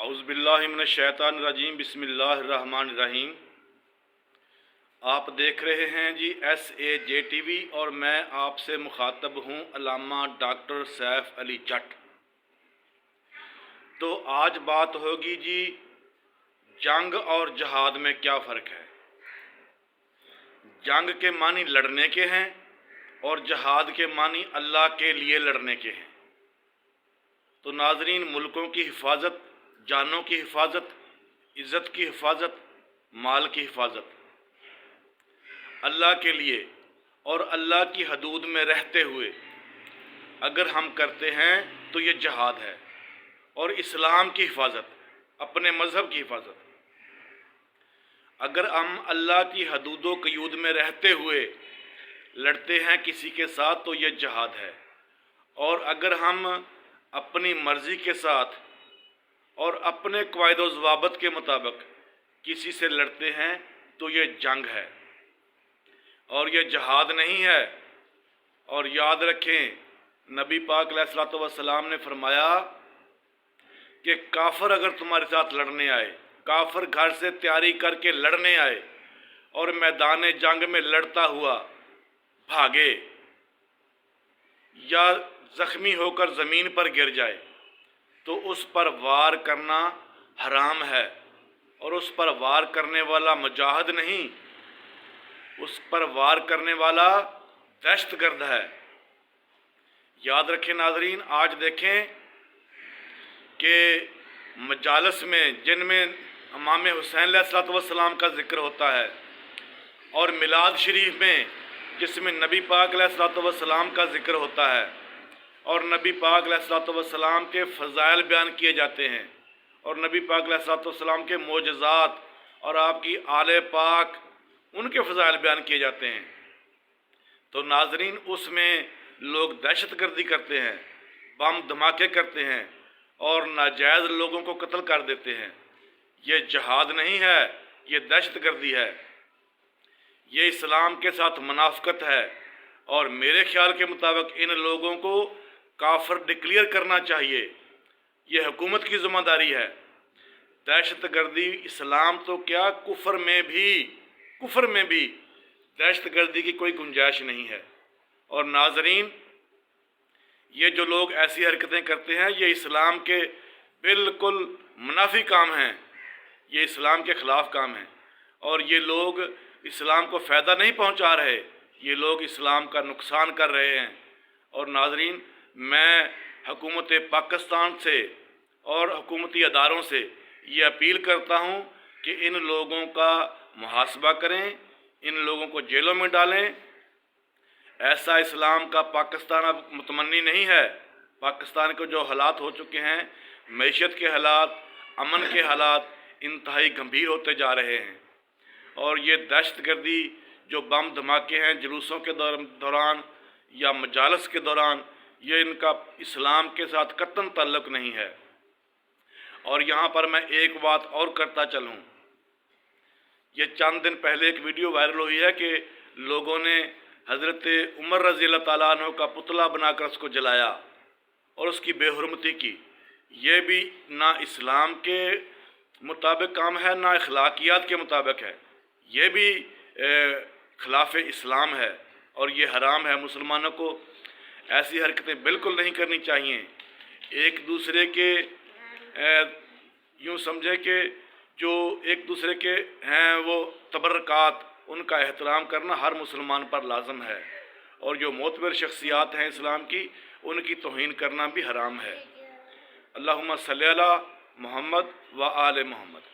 اعوذ باللہ من الشیطان الرجیم، بسم اللہ الرحمن الرحیم۔ آپ دیکھ رہے ہیں جی SAJ TV اور میں آپ سے مخاطب ہوں علامہ ڈاکٹر سیف علی جٹ۔ تو آج بات ہوگی جی جنگ اور جہاد میں کیا فرق ہے۔ جنگ کے معنی لڑنے کے ہیں اور جہاد کے معنی اللہ کے لیے لڑنے کے ہیں۔ تو ناظرین، ملکوں کی حفاظت، جانوں کی حفاظت، عزت کی حفاظت، مال کی حفاظت اللہ کے لیے اور اللہ کی حدود میں رہتے ہوئے اگر ہم کرتے ہیں تو یہ جہاد ہے، اور اسلام کی حفاظت، اپنے مذہب کی حفاظت۔ اگر ہم اللہ کی حدود و قیود میں رہتے ہوئے لڑتے ہیں کسی کے ساتھ تو یہ جہاد ہے، اور اگر ہم اپنی مرضی کے ساتھ اور اپنے قواعد و ضوابط کے مطابق کسی سے لڑتے ہیں تو یہ جنگ ہے اور یہ جہاد نہیں ہے۔ اور یاد رکھیں، نبی پاک علیہ الصلوۃ والسلام نے فرمایا کہ کافر اگر تمہارے ساتھ لڑنے آئے، کافر گھر سے تیاری کر کے لڑنے آئے اور میدان جنگ میں لڑتا ہوا بھاگے یا زخمی ہو کر زمین پر گر جائے تو اس پر وار کرنا حرام ہے، اور اس پر وار کرنے والا مجاہد نہیں، اس پر وار کرنے والا دہشت گرد ہے۔ یاد رکھیں ناظرین، آج دیکھیں کہ مجالس میں جن میں امام حسین علیہ الصلوۃ والسلام کا ذکر ہوتا ہے، اور میلاد شریف میں جس میں نبی پاک علیہ الصلوۃ والسلام کا ذکر ہوتا ہے اور نبی پاک علیہ الصلوۃ والسلام کے فضائل بیان کیے جاتے ہیں اور نبی پاک علیہ الصلوۃ والسلام کے معجزات اور آپ کی آل پاک ان کے فضائل بیان کیے جاتے ہیں، تو ناظرین اس میں لوگ دہشت گردی کرتے ہیں، بم دھماکے کرتے ہیں اور ناجائز لوگوں کو قتل کر دیتے ہیں۔ یہ جہاد نہیں ہے، یہ دہشت گردی ہے، یہ اسلام کے ساتھ منافقت ہے، اور میرے خیال کے مطابق ان لوگوں کو کافر ڈکلیئر کرنا چاہیے۔ یہ حکومت کی ذمہ داری ہے۔ دہشت گردی اسلام تو کیا، کفر میں بھی دہشت گردی کی کوئی گنجائش نہیں ہے۔ اور ناظرین، یہ جو لوگ ایسی حرکتیں کرتے ہیں یہ اسلام کے بالکل منافی کام ہیں، یہ اسلام کے خلاف کام ہیں، اور یہ لوگ اسلام کو فائدہ نہیں پہنچا رہے، یہ لوگ اسلام کا نقصان کر رہے ہیں۔ اور ناظرین، میں حکومت پاکستان سے اور حکومتی اداروں سے یہ اپیل کرتا ہوں کہ ان لوگوں کا محاسبہ کریں، ان لوگوں کو جیلوں میں ڈالیں۔ ایسا اسلام کا پاکستان اب متمنی نہیں ہے۔ پاکستان کے جو حالات ہو چکے ہیں، معیشت کے حالات، امن کے حالات انتہائی گمبھیر ہوتے جا رہے ہیں، اور یہ دہشت گردی جو بم دھماکے ہیں جلوسوں کے دوران یا مجالس کے دوران، یہ ان کا اسلام کے ساتھ قطعاً تعلق نہیں ہے۔ اور یہاں پر میں ایک بات اور کرتا چلوں، یہ چند دن پہلے ایک ویڈیو وائرل ہوئی ہے کہ لوگوں نے حضرت عمر رضی اللہ تعالیٰ عنہ کا پتلا بنا کر اس کو جلایا اور اس کی بے حرمتی کی۔ یہ بھی نہ اسلام کے مطابق کام ہے، نہ اخلاقیات کے مطابق ہے، یہ بھی خلاف اسلام ہے اور یہ حرام ہے۔ مسلمانوں کو ایسی حرکتیں بالکل نہیں کرنی چاہیے۔ ایک دوسرے کے یوں سمجھے کہ جو ایک دوسرے کے ہیں وہ تبرکات، ان کا احترام کرنا ہر مسلمان پر لازم ہے، اور جو معتبر شخصیات ہیں اسلام کی ان کی توہین کرنا بھی حرام ہے۔ اللہم صلی علی محمد و آل محمد۔